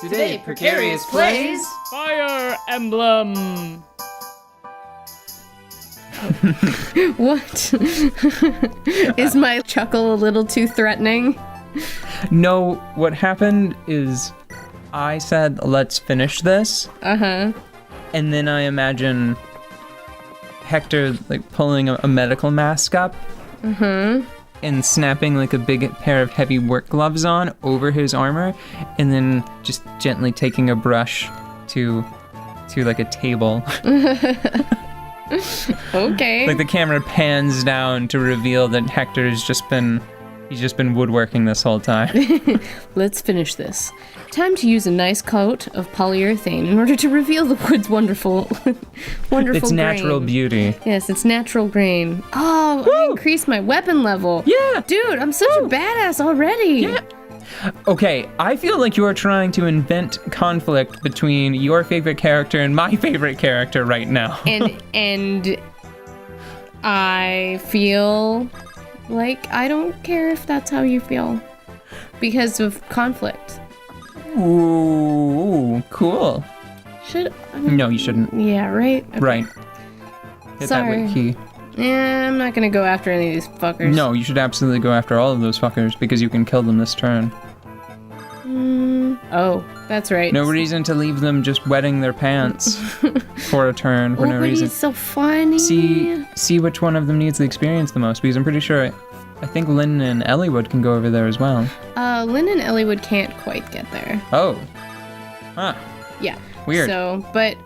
Today, Precarious plays Fire Emblem. What? Is my chuckle a little too threatening? No, what happened is I said, let's finish this. Uh-huh. And then I imagine Hector like pulling a medical mask up. Mm-hmm. And snapping like a big pair of heavy work gloves on over his armor. And then just gently taking a brush to like a table. Okay. Like the camera pans down to reveal that Hector's just been woodworking this whole time. Let's finish this. Time to use a nice coat of polyurethane in order to reveal the wood's wonderful It's natural grain. beauty. Yes, it's natural grain. Oh, I increased my weapon level. Yeah. Dude, I'm such a badass already. Yeah. Okay, I feel like you are trying to invent conflict between your favorite character and my favorite character right now. And I feel like I don't care if that's how you feel because of conflict. Ooh, cool. No, you shouldn't. Yeah, right? Okay. Right. Hit Sorry. that wit key. Yeah, I'm not gonna go after any of these fuckers. No, you should absolutely go after all of those fuckers because you can kill them this turn. Oh, that's right. No reason to leave them just wetting their pants for a turn for no but reason. he's so funny. See which one of them needs the experience the most because I'm pretty sure I think Lynn and Elliewood can go over there as well. Lynn and Elliewood can't quite get there. Oh. Huh. Yeah. Weird. So, but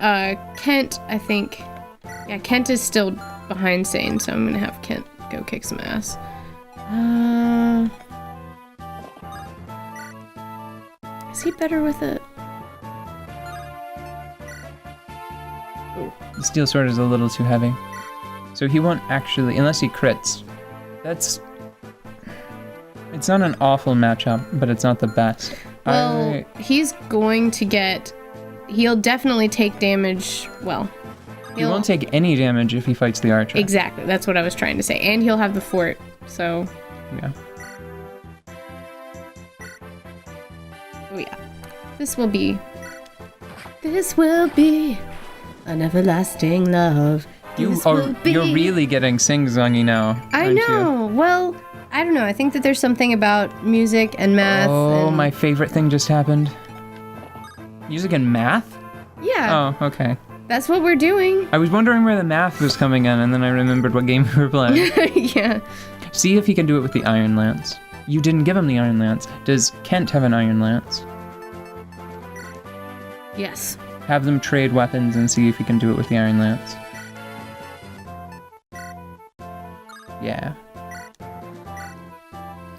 Kent, I think, yeah, Kent is still behind Sane, so I'm gonna have Kent go kick some ass. Is he better with it? The steel sword is a little too heavy. So he won't actually, unless he crits. It's not an awful matchup, but it's not the best. Well, he's going to get, he'll definitely take damage, well. He won't take any damage if he fights the archer. Exactly, that's what I was trying to say. And he'll have the fort, so. Yeah. Oh yeah. This will be an everlasting love. You're really getting sing-songy now. I know. Well, I don't know. I think that there's something about music and math. Oh, and... my favorite thing just happened. Music and math? Yeah. Oh, okay. That's what we're doing. I was wondering where the math was coming in, and then I remembered what game we were playing. Yeah. See if he can do it with the Iron Lance. You didn't give him the Iron Lance. Does Kent have an Iron Lance? Yes. Have them trade weapons and see if he can do it with the Iron Lance. Yeah.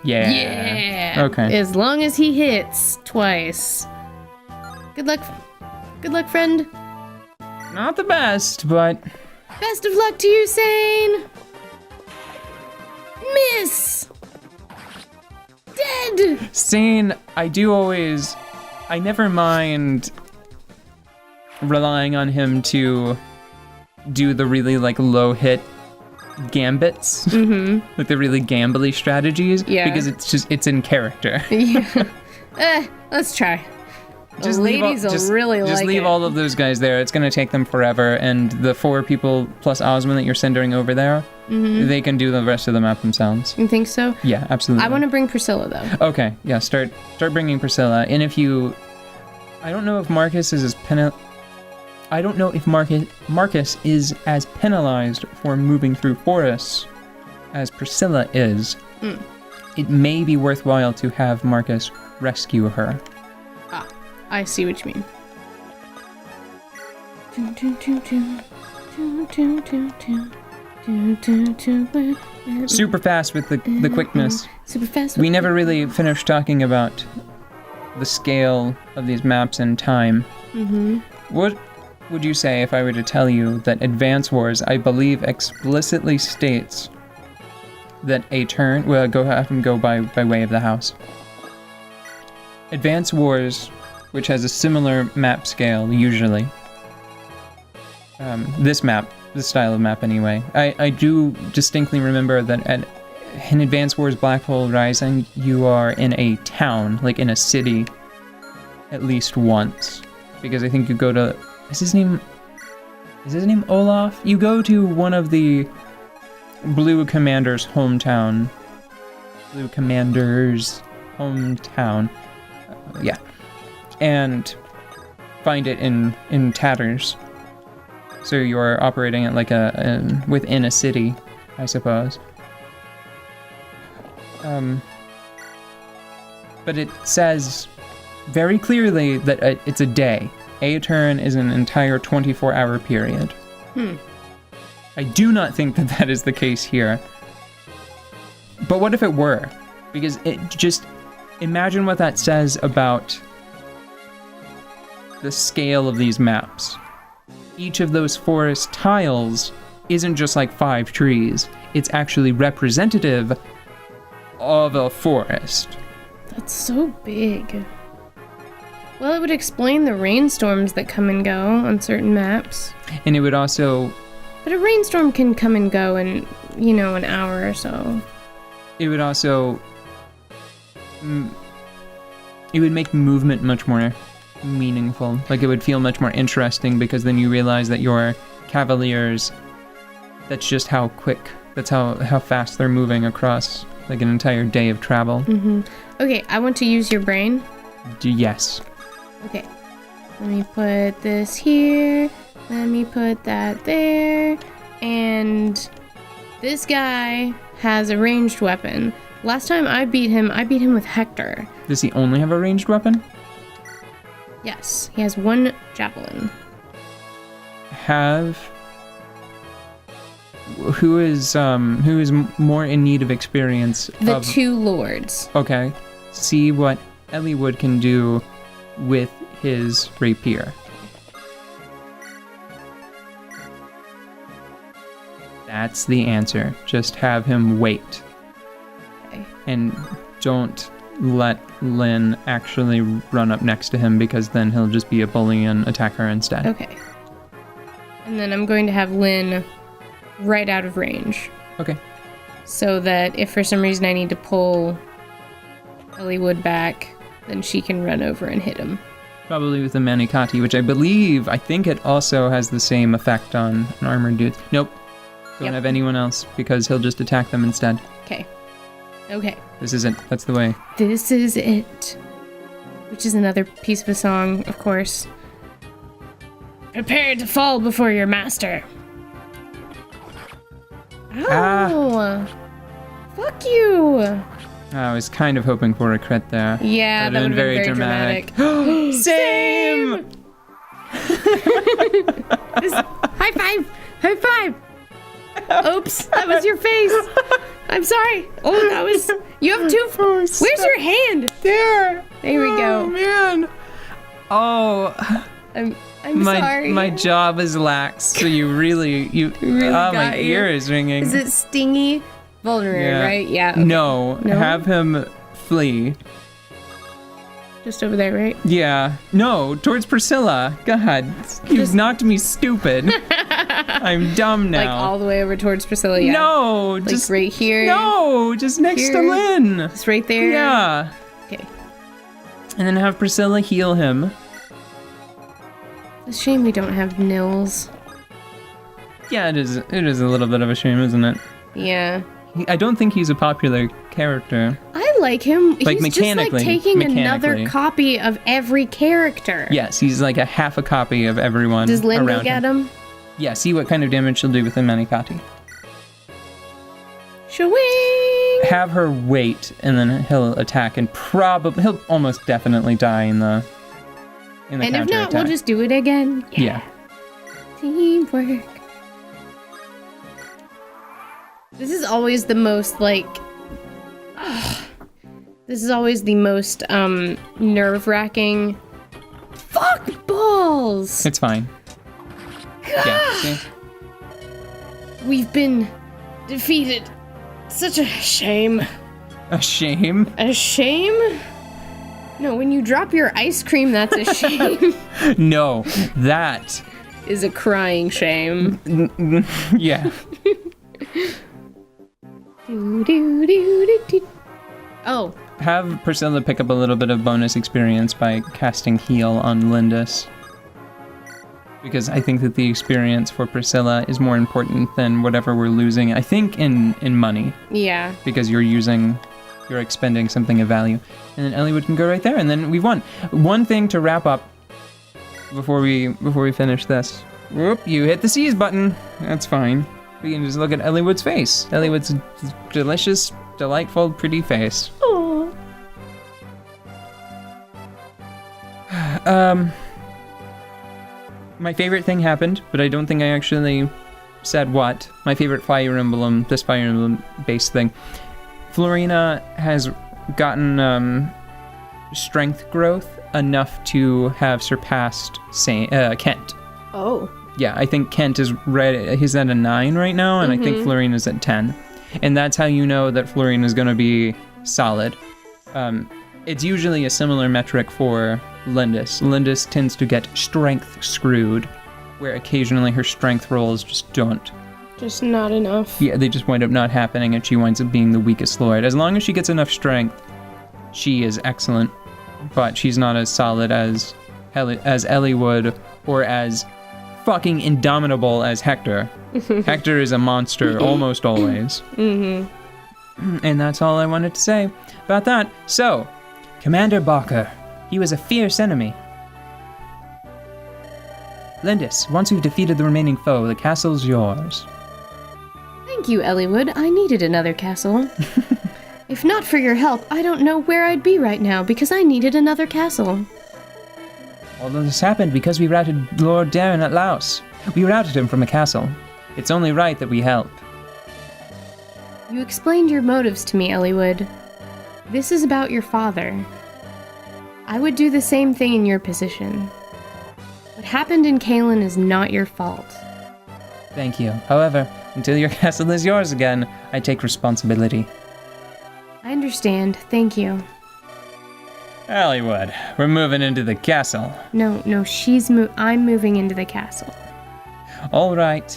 Yeah. Yeah. Okay. As long as he hits twice. Good luck. Good luck, friend. Not the best, but... Best of luck to you, Sane. Miss. Dead. Sane, I never mind relying on him to do the really, low hit gambits. Mm-hmm. Like the really gambly strategies. Yeah. Because it's in character. Yeah. Let's try. Just Just leave all of those guys there. It's going to take them forever, and the 4 people plus Osmond that you're sending over there, they can do the rest of the map themselves. You think so? Yeah, absolutely. I want to bring Priscilla, though. Okay, yeah, start bringing Priscilla. And if you... I don't know if Marcus is as I don't know if Marcus is as penalized for moving through forests as Priscilla is. It may be worthwhile to have Marcus rescue her. I see what you mean. Super fast with the quickness. Super fast. We never really finished talking about the scale of these maps in time. What would you say if I were to tell you that Advance Wars, I believe, explicitly states that a turn... Well, have them go by way of the house. Advance Wars, which has a similar map scale, usually. This style of map anyway. I do distinctly remember that in Advance Wars Black Hole Rising, you are in a town, like in a city, at least once. Because I think you go to... Is his name Olaf? You go to one of the Blue Commander's hometown. Yeah. And find it in tatters. So you're operating at like within a city, I suppose. But it says very clearly that it's a day. A turn is an entire 24-hour period. I do not think that is the case here. But what if it were? Because imagine what that says about the scale of these maps. Each of those forest tiles isn't just like 5 trees. It's actually representative of a forest. That's so big. Well, it would explain the rainstorms that come and go on certain maps. And it would also... But a rainstorm can come and go in, an hour or so. It would also... It would make movement much more meaningful. Like, it would feel much more interesting because then you realize that your cavaliers... That's just how quick... That's how fast they're moving across, like, an entire day of travel. Mm-hmm. Okay, I want to use your brain. Yes. Okay. Let me put this here. Let me put that there. And this guy has a ranged weapon. Last time I beat him with Hector. Does he only have a ranged weapon? Yes, he has 1 javelin. Who is more in need of experience? The 2 lords. Okay. See what Eliwood can do with his rapier. That's the answer. Just have him wait. Okay. And don't let Lynn actually run up next to him because then he'll just be a bully and attack her instead. Okay. And then I'm going to have Lynn right out of range. Okay. So that if for some reason I need to pull Eliwood back, then she can run over and hit him. Probably with the Mani Katti, which I think it also has the same effect on an armored dude. Nope. Don't have anyone else because he'll just attack them instead. Okay. Okay. This is it. That's the way. This is it. Which is another piece of a song, of course. Prepare to fall before your master. Ow! Fuck you! I was kind of hoping for a crit there. Yeah, that would have been very dramatic. Same! High five! High five! Oops, that was your face. I'm sorry. Oh, that was... You have 2... Where's your hand? There! There we go. Oh, man. Oh... I'm sorry. My jaw is lax, so you really my ear is ringing. Is it stingy? Vulnerary, right? Yeah. Okay. No, have him flee. Just over there, right? Yeah. No, towards Priscilla. God, you've knocked me stupid. I'm dumb now. Like all the way over towards Priscilla, yeah. No, like just right here. No, just next here, to Lynn. Just right there. Yeah. Okay. And then have Priscilla heal him. It's a shame we don't have Nils. Yeah, it is a little bit of a shame, isn't it? Yeah. I don't think he's a popular character. I like him. Like, he's just like taking another copy of every character. Yes, he's like a half a copy of everyone. Does Linda around get him? Yeah, see what kind of damage she'll do with the Mani Katti. Shwing! Have her wait, and then he'll attack, and he'll almost definitely die in the and if not, we'll just do it again. Yeah. Teamwork. This is always the most, like... this is always the most, nerve-wracking... Fuck balls! It's fine. Yeah, see? We've been defeated. Such a shame. A shame? A shame? No, when you drop your ice cream, that's a shame. No, that... is a crying shame. Yeah. Oh, have Priscilla pick up a little bit of bonus experience by casting Heal on Lindis. Because I think that the experience for Priscilla is more important than whatever we're losing, I think, in money. Yeah. Because you're expending something of value. And then Elliewood can go right there, and then we've won. One thing to wrap up before we finish this. Whoop, you hit the seize button. That's fine. We can just look at Elliewood's face. Elliewood's delicious, delightful, pretty face. Aww. My favorite thing happened, but I don't think I actually said what. My favorite Fire Emblem, this Fire Emblem based thing. Florina has gotten strength growth enough to have surpassed Kent. Oh. Yeah, I think Kent is right. He's at a 9 right now, and I think Florina's at 10. And that's how you know that Florina's going to be solid. It's usually a similar metric for Lindis. Lindis tends to get strength screwed, where occasionally her strength rolls just don't. Just not enough. Yeah, they just wind up not happening, and she winds up being the weakest lord. As long as she gets enough strength, she is excellent, but she's not as solid as Elliewood or as fucking indomitable as Hector. Hector is a monster almost always. And that's all I wanted to say about that. So, Commander Barker, he was a fierce enemy. Lindis, once we've defeated the remaining foe, the castle's yours. Thank you, Elliewood. I needed another castle. If not for your help, I don't know where I'd be right now, because I needed another castle. All of this happened because we routed Lord Darren at Laos. We routed him from a castle. It's only right that we help. You explained your motives to me, Elliewood. This is about your father. I would do the same thing in your position. What happened in Kalen is not your fault. Thank you. However, until your castle is yours again, I take responsibility. I understand. Thank you. Elliewood, we're moving into the castle. No, I'm moving into the castle. All right.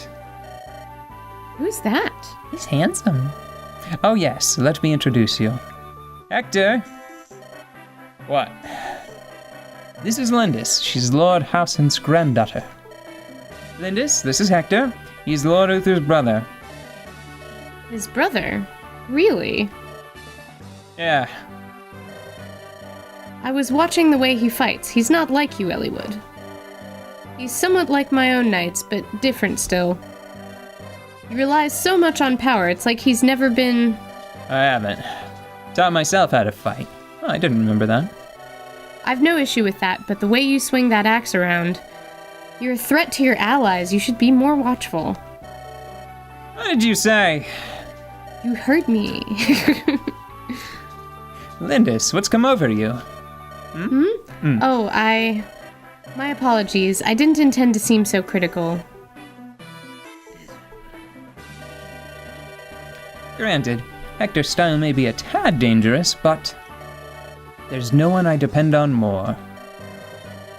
Who's that? He's handsome. Oh yes, let me introduce you. Hector! What? This is Lindis. She's Lord Howson's granddaughter. Lindis, this is Hector. He's Lord Uther's brother. His brother? Really? Yeah. I was watching the way he fights. He's not like you, Elliewood. He's somewhat like my own knights, but different still. He relies so much on power, it's like he's never been... I haven't. Taught myself how to fight. Oh, I didn't remember that. I've no issue with that, but the way you swing that axe around... You're a threat to your allies. You should be more watchful. What did you say? You heard me. Lindis, what's come over you? Oh, My apologies. I didn't intend to seem so critical. Granted, Hector's style may be a tad dangerous, but there's no one I depend on more.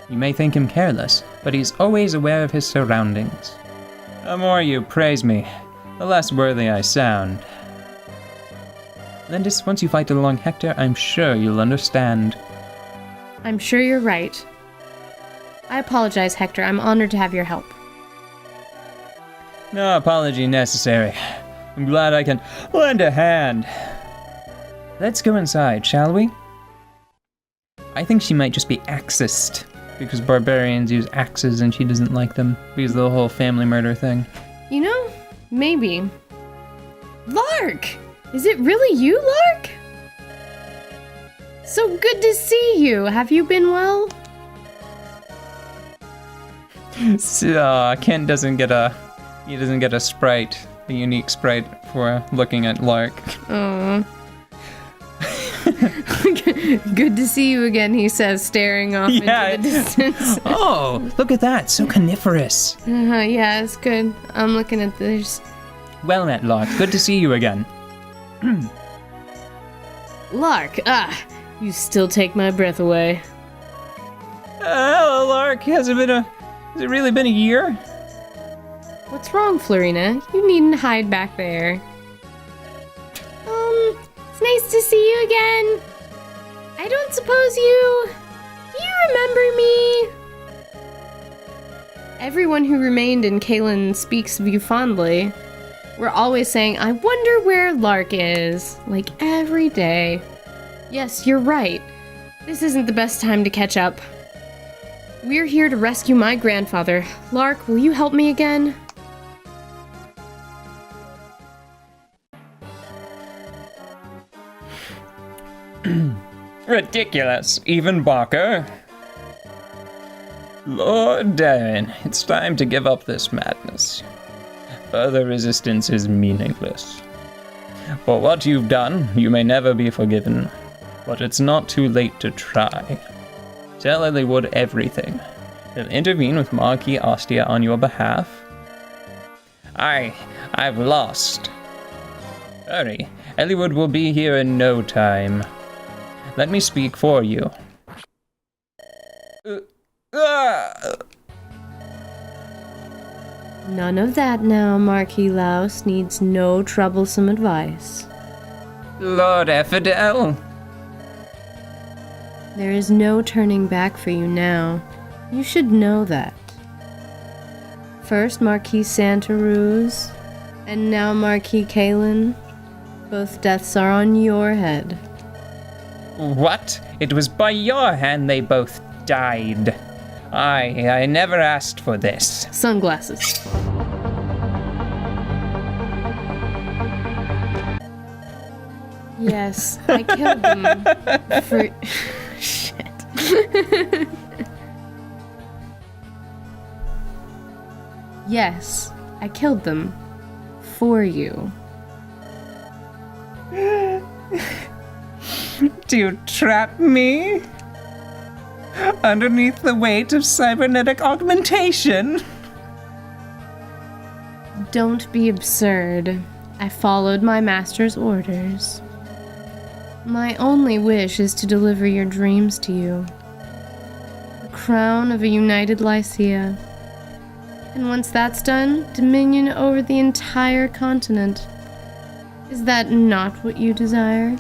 You may think him careless, but he's always aware of his surroundings. The more you praise me, the less worthy I sound. Lindis, once you fight along Hector, I'm sure you'll understand. I'm sure you're right. I apologize, Hector. I'm honored to have your help. No apology necessary. I'm glad I can lend a hand. Let's go inside, shall we? I think she might just be axist, because barbarians use axes and she doesn't like them, because of the whole family murder thing. You know, maybe. Lark! Is it really you, Lark? So good to see you. Have you been well? So, Kent doesn't get a sprite, a unique sprite for looking at Lark. Aww. Good to see you again, he says, staring off into the distance. Oh, look at that, so coniferous. Yeah, it's good. I'm looking at this. Well met, Lark. Good to see you again. Lark, you still take my breath away. Hello, Lark. Has it really been a year? What's wrong, Florina? You needn't hide back there. It's nice to see you again. I don't suppose you... Do you remember me? Everyone who remained in Kalen speaks of you fondly. We're always saying, I wonder where Lark is. Like, every day. Yes, you're right. This isn't the best time to catch up. We're here to rescue my grandfather. Lark, will you help me again? Ridiculous, even Barker. Lord Darren, it's time to give up this madness. Further resistance is meaningless. For what you've done, you may never be forgiven, but it's not too late to try. Tell Eliwood everything. He'll intervene with Marquis Ostia on your behalf. I've lost. Hurry, Eliwood will be here in no time. Let me speak for you. None of that now, Marquis Louse needs no troublesome advice. Lord Effidel. There is no turning back for you now. You should know that. First Marquis Santaruz, and now Marquis Kalen. Both deaths are on your head. What? It was by your hand they both died. I never asked for this. Sunglasses. Yes, I killed them for... Shit. Yes, I killed them for you. Do you trap me? Underneath the weight of cybernetic augmentation? Don't be absurd. I followed my master's orders. My only wish is to deliver your dreams to you. The crown of a united Lycia. And once that's done, dominion over the entire continent. Is that not what you desire?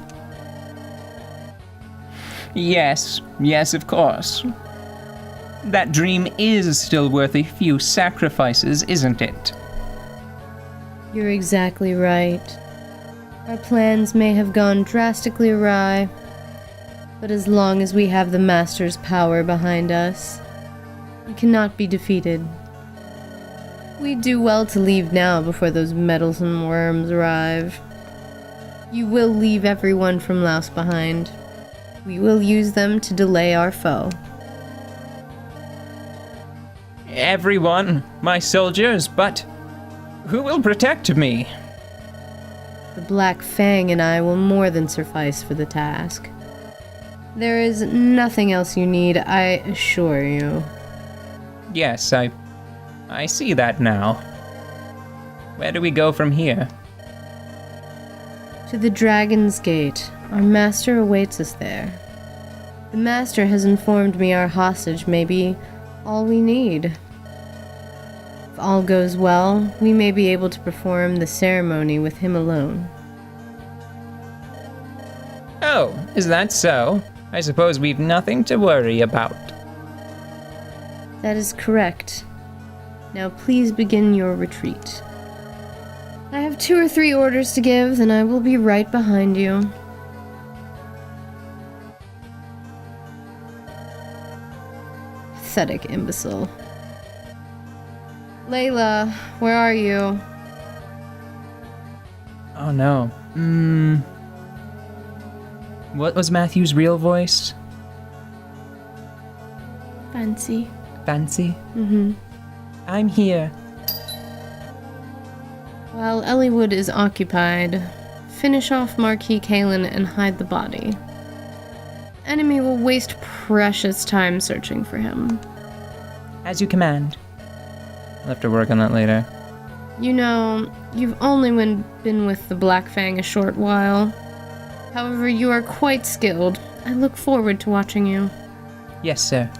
Yes, of course. That dream is still worth a few sacrifices, isn't it? You're exactly right. Our plans may have gone drastically awry, but as long as we have the Master's power behind us, we cannot be defeated. We do well to leave now before those meddlesome worms arrive. You will leave everyone from Laos behind. We will use them to delay our foe. Everyone, my soldiers, but who will protect me? The Black Fang and I will more than suffice for the task. There is nothing else you need, I assure you. Yes, I see that now. Where do we go from here? To the Dragon's Gate. Our master awaits us there. The master has informed me our hostage may be all we need. If all goes well, we may be able to perform the ceremony with him alone. Oh, is that so? I suppose we've nothing to worry about. That is correct. Now please begin your retreat. I have 2 or 3 orders to give, then I will be right behind you. Pathetic imbecile. Layla, where are you? Oh no. What was Matthew's real voice? Fancy. Fancy? Mm-hmm. I'm here. While Eliwood is occupied, finish off Marquis Kalen and hide the body. Enemy will waste precious time searching for him. As you command. I'll have to work on that later. You know, you've only been with the Black Fang a short while. However, you are quite skilled. I look forward to watching you. Yes, sir.